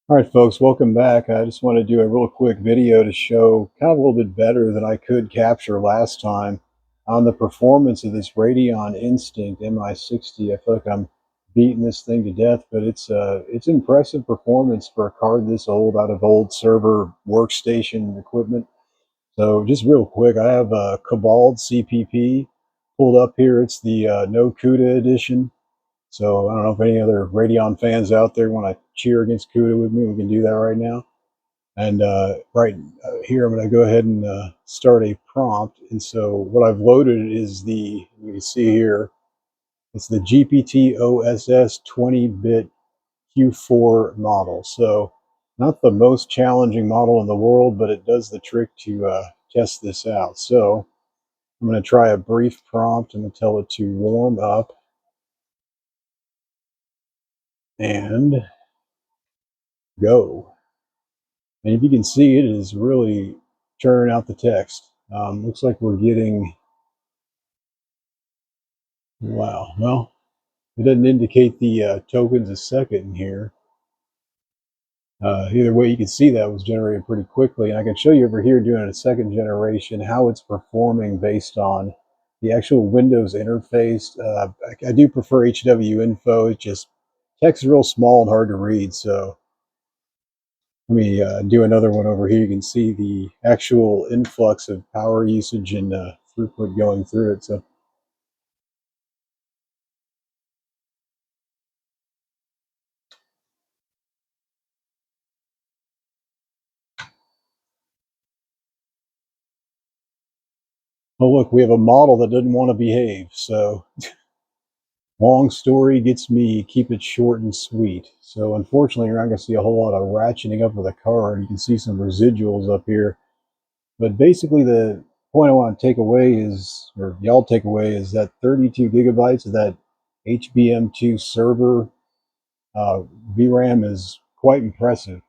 All right, folks, welcome back. I just want to do a real quick video to show kind of a little bit better than I could capture last time on the performance of this Radeon Instinct MI60. I feel like I'm beating this thing to death, but it's impressive performance for a card this old out of old server workstation equipment. So just real quick, I have a Koboldcpp pulled up here. It's the no CUDA edition. So I don't know if any other Radeon fans out there want to cheer against CUDA with me. We can do that right now. And here, I'm going to go ahead and start a prompt. And so what I've loaded is you can see here, it's the GPT-OSS 20-bit Q4 model. So not the most challenging model in the world, but it does the trick to test this out. So I'm going to try a brief prompt. I'm going to tell it to warm up and go. And if you can see, it is really churning out the text. Looks like we're getting, wow, well, it doesn't indicate the tokens a second here. Either way, you can see that was generated pretty quickly. And I can show you over here doing a second generation, how it's performing based on the actual Windows interface. I do prefer HW info. It just, text is real small and hard to read. So let me do another one over here. You can see the actual influx of power usage and throughput going through it. So, oh look, we have a model that doesn't want to behave. So, long story gets me, keep it short and sweet. So, unfortunately, you're not going to see a whole lot of ratcheting up of the card. You can see some residuals up here. But basically, the point I want to take away is, or y'all take away, is that 32 gigabytes of that HBM2 server VRAM is quite impressive.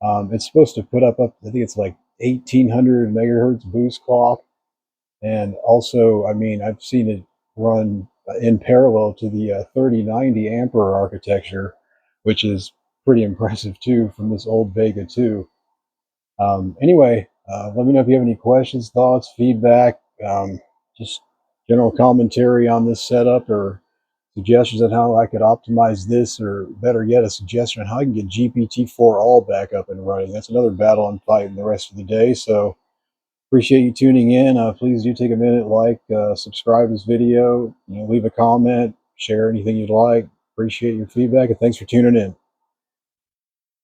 It's supposed to put up, I think it's like 1800 megahertz boost clock. And also, I mean, I've seen it run in parallel to the 3090 Ampere architecture, which is pretty impressive too from this old Vega 2. Anyway, let me know if you have any questions, thoughts, feedback, just general commentary on this setup, or suggestions on how I could optimize this, or better yet, a suggestion on how I can get GPT-4 all back up and running. That's another battle I'm fighting the rest of the day. So appreciate you tuning in. Please do take a minute, subscribe this video, leave a comment, share anything you'd like. Appreciate your feedback, and thanks for tuning in.